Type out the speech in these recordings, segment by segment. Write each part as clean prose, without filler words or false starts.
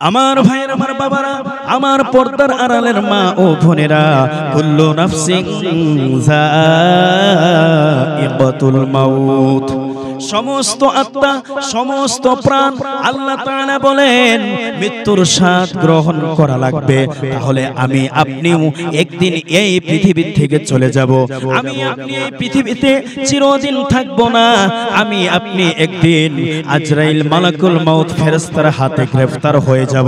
আমার ভাইয়ের, আমার বাবারা, আমার পর্দার আড়ালের মা ও বোনেরা, কুল্লু নাফসিন যায়িকাতুল মাউত, সমস্ত আত্মা, সমস্ত প্রাণ, আল্লাহ তাআলা বলেন মৃত্যুর স্বাদ গ্রহণ করা লাগবে। তাহলে আমি আপনিও একদিন এই পৃথিবী থেকে চলে যাব। আমি আপনি এই পৃথিবীতে চিরদিন থাকবো না। আমি আপনি একদিন আজরাইল মালাকুল মাউত ফেরেশতার হাতে গ্রেফতার হয়ে যাব।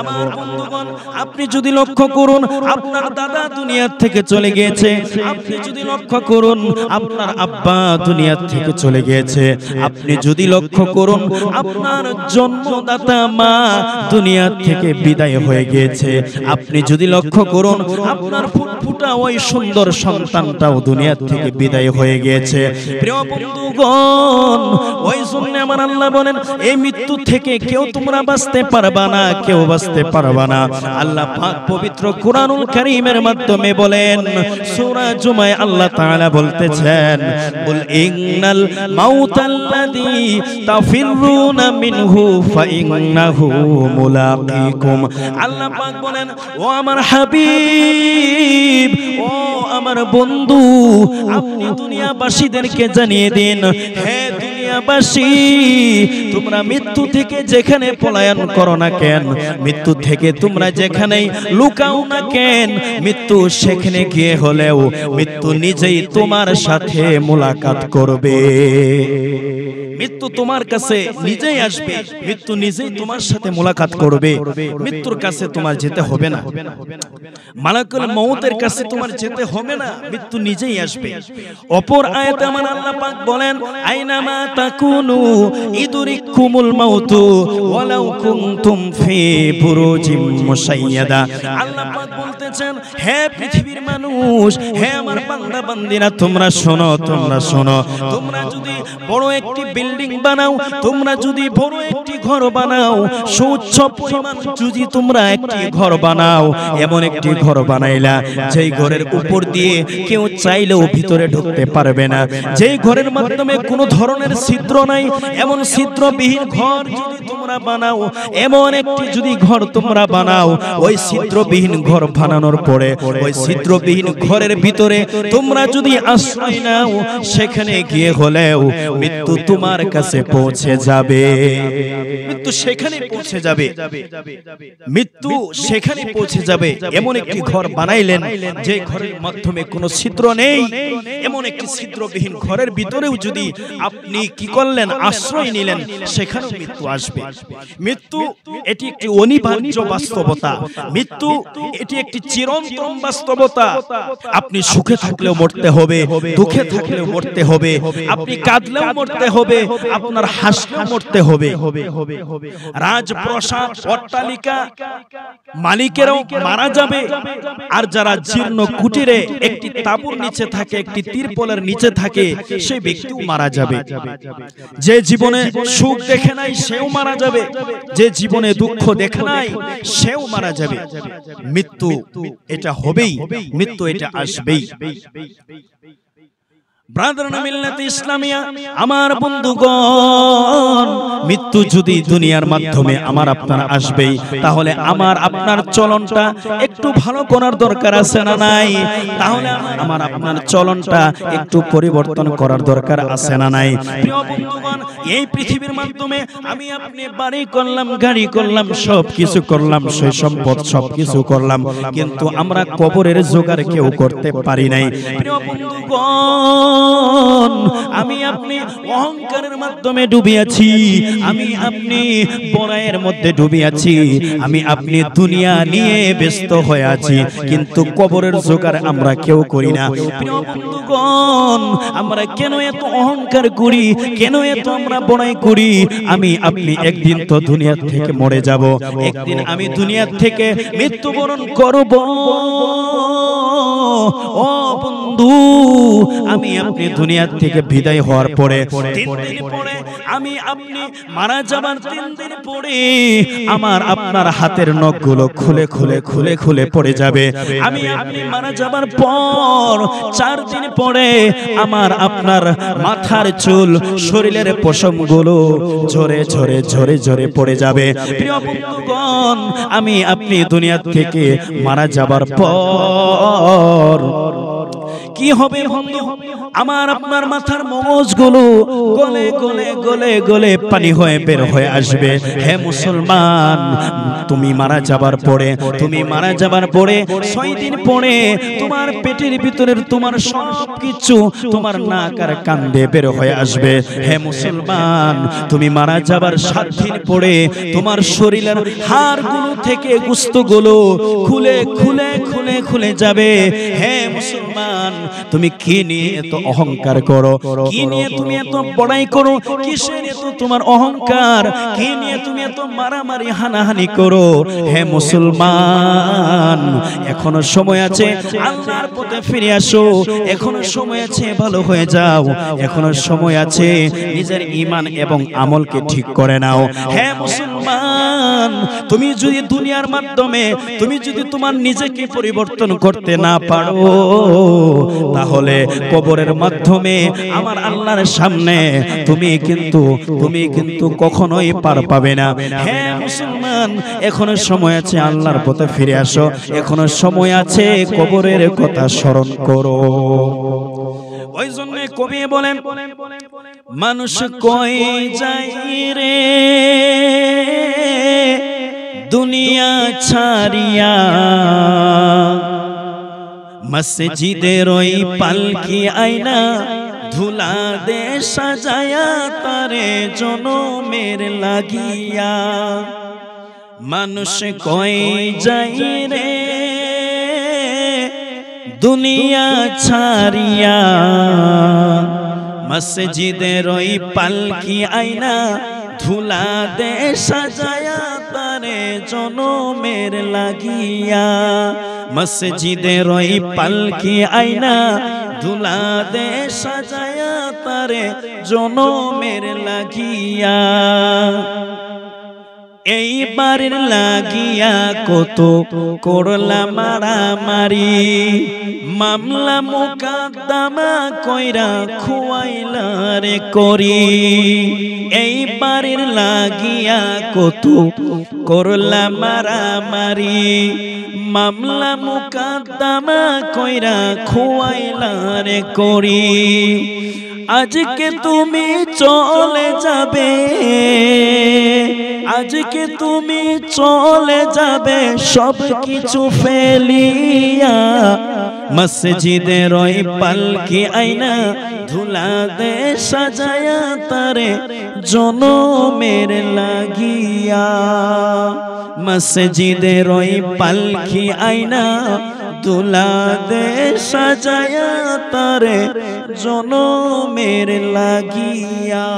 আমার বন্ধুগণ, আপনি যদি লক্ষ্য করুন, আপনার দাদা দুনিয়ার থেকে চলে গিয়েছে। আপনি যদি লক্ষ্য করুন, আপনার আব্বা দুনিয়ার থেকে চলে গিয়েছে। আপনি যদি লক্ষ্য করুন, আপনার জন্মদাতা মা দুনিয়ার থেকে বিদায় হয়ে গিয়েছে। আপনি যদি লক্ষ্য করুন, আপনার ফুটফুটা ওই সুন্দর সন্তানটাও দুনিয়ার থেকে বিদায় হয়ে গিয়েছে। প্রিয় বন্ধুগণ, ওই জন্য আমার আল্লাহ বলেন এই মৃত্যু থেকে কেউ তোমরা বাঁচতে পারবা না, কেউ বাঁচতে পারবা না। আল্লাহ পাক পবিত্র কুরআনুল কারীমের মাধ্যমে বলেন, সূরা জুমায় আল্লাহ তাআলা বলতেছেন, কুল ইন্নাল মাউতাল্লাযী তাফিরুনা মিনহু ফাইন্নাহু মুলাকীকুম। আল্লাহ পাক বলেন, ও আমার হাবিব, ও আমার বন্ধু, আপনি দুনিয়াবাসীদেরকে জানিয়ে দিন, হে দুনিয়াবাসী, তোমরা মৃত্যু থেকে যেখানে পলায়ন করো না কেন, মৃত্যু থেকে তোমরা যেখানেই লুকাও না কেন, মৃত্যু সেখানে গিয়ে হলেও মৃত্যু নিজেই তোমার সাথে মুলাকাত করবে। মৃত্যু তোমার কাছে নিজেই আসবে, মৃত্যু নিজেই তোমার সাথে মুলাকাত করবে। মৃত্যুর কাছে তোমার যেতে হবে না, মালাকুল মউতের কাছে তোমার যেতে হবে না, মৃত্যু নিজেই আসবে। অপর আয়াতে আমার আল্লাহ পাক বলেন, আইনামা তাকুনু ইদরিকুমুল মাউতু ওয়ালাউ কুনতুম ফি বুরুজিম মুশাইয়াদা। আল্লাহ পাক বলতেছেন, হে পৃথিবীর মানুষ, হে আমার বান্দা বান্দিরা, তোমরা শোনো, তোমরা শোনো, তোমরা যদি বড় একটি বিল্ডিং বানাও, তোমরা যদি বড় একটি ঘর বানাও, সুউচ্চ পরিমাণ যদি তোমরা একটি ঘর বানাও, এমন একটি ঘর বানাইলা যেই ঘরের উপর দিয়ে কেউ চাইলেও ভিতরে ঢুকতে পারবে না, যেই ঘরের মাধ্যমে কোনো ধরনের ছিদ্র নাই, এমন ছিদ্রবিহীন ঘর যদি তোমরা বানাও, এমন একটি যদি ঘর তোমরা বানাও, ওই ছিদ্রবিহীন ঘর বানানোর পরে ওই ছিদ্রবিহীন ঘরের ভিতরে তোমরা যদি আশ্রয় নাও, সেখানে গিয়ে হলেও মৃত্যু তোমার কাছে পৌঁছে যাবে। মৃত্যু সেখানে পৌঁছে যাবে, মৃত্যু সেখানে পৌঁছে যাবে। এমন একটি ঘর বানাইলেন যে ঘরের মাধ্যমে কোনো ছিদ্র নেই, এমন একটি ছিদ্রবিহীন ঘরের ভিতরেও যদি আপনি কি করলেন, আশ্রয় নিলেন, সেখানেও মৃত্যু আসবে। মৃত্যু এটি একটি অনিবার্য বাস্তবতা, মৃত্যু এটি একটি চিরন্তন বাস্তবতা। আপনি সুখে থাকলেও মরতে হবে, দুঃখে থাকলেও মরতে হবে, আপনি কাঁদলেও মরতে হবে, আপনার হাসলেও মরতে হবে। রাজপ্রাসাদ অট্টালিকা মালিকেরও মারা যাবে, আর যারা জীর্ণ কুটিরে একটি তাঁবুর নিচে থাকে, একটি তিরপলের নিচে থাকে, সেই ব্যক্তিও মারা যাবে। যে জীবনে সুখ দেখে নাই সেও মারা যাবে, যে জীবনে দুঃখ দেখে নাই সেও মারা যাবে। মৃত্যু এটা হবেই, মৃত্যু এটা আসবেই। ব্রাদারান মিল্লাতে ইসলামিয়া, আমার বন্ধুগণ, মৃত্যু যদি দুনিয়ার মাধ্যমে আমার আপনার আসবেই, তাহলে আমার আপনার চলনটা একটু ভালো করার দরকার আছে না নাই? তাহলে আমার আপনার চলনটা একটু পরিবর্তন করার দরকার আছে না নাই? প্রিয় বন্ধুগণ, এই পৃথিবীর মাধ্যমে আমি আপনি বাড়ি করলাম, গাড়ি করলাম, সব কিছু করলাম, সেই সম্পদ সব কিছু করলাম, কিন্তু আমরা কবরের জোগাড় কেউ করতে পারি নাই। প্রিয় বন্ধুগণ, আমি আপনি অহংকারের মাধ্যমে ডুবে আছি, আমি আপনি বড়াইয়ের মধ্যে ডুবে আছি, আমি আপনি দুনিয়া নিয়ে ব্যস্ত হয়ে আছি, কিন্তু কবরের জোগাড় আমরা কেউ করি না। প্রিয় বন্ধুগণ, আমরা কেন এত অহংকার করি, কেন এত আমরা বড়াই করি? আমি আপনি একদিন তো দুনিয়া থেকে মরে যাব, একদিন আমি দুনিয়া থেকে মৃত্যুবরণ করব। ও বন্ধু, আমি আপনি দুনিয়া থেকে বিদায় হওয়ার পরে 3 দিন পরে আমি আপনি মারা যাবার 3 দিন পরে আমার আপনার হাতের নখগুলো খুলে খুলে খুলে খুলে পড়ে যাবে। আমি আপনি মারা যাবার পর 4 দিন পরে আমার আপনার মাথার চুল, শরীরের পশমগুলো ঝরে ঝরে ঝরে ঝরে পড়ে যাবে। প্রিয় বন্ধুগণ, আমি আপনি দুনিয়া থেকে মারা যাবার পর কি হবে বন্ধু? আমার আপনার মাথার মগজগুলো গলে গলে গলে গলে পানি হয়ে বের হয়ে আসবে। হে মুসলমান, তুমি মারা যাবার পরে 6 দিন পরে তোমার পেটের ভিতরের তোমার সবকিছু তোমার নাক আর কান দিয়ে বের হয়ে আসবে। হে মুসলমান, তুমি মারা যাবার 7 দিন পরে তোমার শরীরের হাড়গুলো থেকে গোশতগুলো খুলে খুলে খুলে খুলে যাবে। হে মুসলমান, তুমি কি নিয়ে এত অহংকার করো? কি নিয়ে তুমি এত বড়াই করো? কিসের এত তোমার অহংকার? কি নিয়ে তুমি এত মারামারি হানাহানি করো? হে মুসলমান, এখনো সময় আছে, আল্লাহর পথে ফিরে আসো। এখনো সময় আছে, ভালো হয়ে যাও। এখনো সময় আছে, নিজের ঈমান এবং আমলকে ঠিক করে নাও। হে মুসলমান, তুমি যদি দুনিয়ার মাধ্যমে তুমি যদি তোমার নিজেকে পরিবর্তন করতে না পারো, তাহলে কবরের মাধ্যমে আমার আল্লাহর সামনে তুমি কিন্তু কখনোই পার পাবে না। হে মুসলমান, এখনো সময় আছে, আল্লাহর পথে ফিরে আসো। এখনো সময় আছে, কবরের কথা স্মরণ করো। ওই জন্য কবি বলেন, মানুষ কই যাই রে দুনিয়া ছাড়িয়া, মসজিদের ওই পালকি আয়না ধুলা দে সাজায়া তারে জনমের লাগিয়া। মানুষ কই যাই রে দুনিয়া ছাড়িয়া, মসজিদের ওই পালকি আয়না ধুলা দে সাজায়া তারে জনমের লাগিয়া। মসজিদের ওই পালকি আয়না ধুলা দে সাজায়া তারে জনমের লাগিয়া। এইবার লাগিয়া কত করলা মারামারি, মামলা মোকদ্দমা কইরা খুয়াইলা রে করি। এইবার লাগিয়া কত করলা মারামারি, মামলা মোকদ্দমা কইরা খুয়াইলা রে করি। আজকে তুমি চলে যাবে, আজকে তুমি চলে যাবে সব কিছু ফেলিয়া। মসজিদের ওই পালকি আয়না ধুলা দে সাজায়া তারে জনমের লাগিয়া। মসজিদের ওই পালকি আয়না ধুলা দে সাজায়া তারে জনমের লাগিয়া।